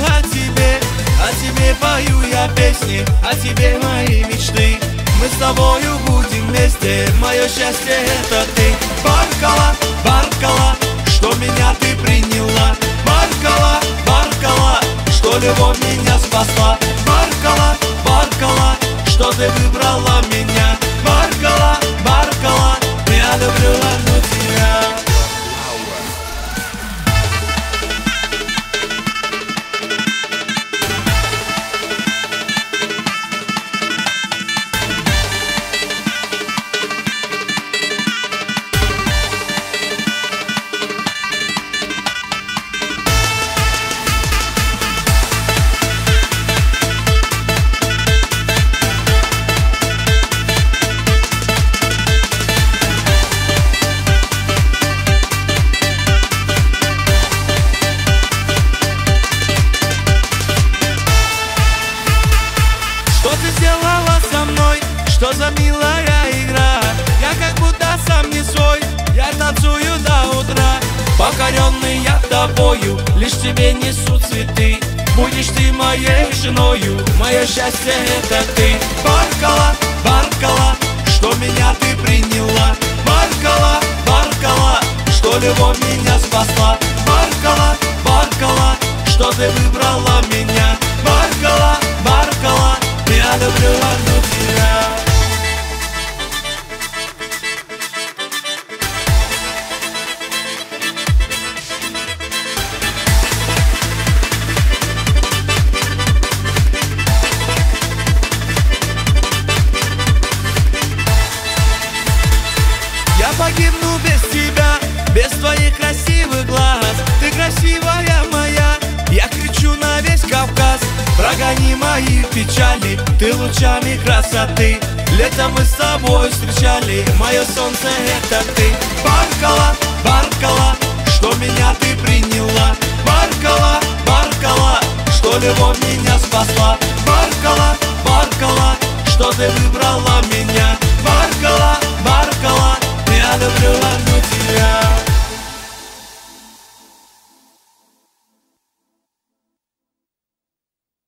о тебе пою я песни, о тебе мои мечты. Мы с тобою будем вместе, мое счастье это ты. Баркала, Баркала, что меня ты приняла. Баркала, Баркала, что любовь меня спасла. Баркала, Баркала, что ты выбрала меня. Баркала, Баркала, я люблю одну тебя. Что ты сделала со мной? Что за милая игра? Я как будто сам не свой, я танцую до утра. Покоренный я тобою, лишь тебе несу цветы. Будешь ты моей женою, мое счастье это ты. Баркала, Баркала, что меня ты приняла. Баркала, Баркала, что любовь меня спасла. Баркала, Баркала, что ты выбрала меня. Баркала, Баркала, я люблю одну тебя. Я погибну без тебя, без твоих красивых глаз. Ты красивая моя, я кричу на весь Кавказ. Прогони мои печали, ты лучами красоты. Летом мы с тобой встречали, мое солнце это ты. Баркала, Баркала, что меня ты приняла. Баркала, Баркала, что любовь меня спасла. Баркала, Баркала, что ты выбрала меня.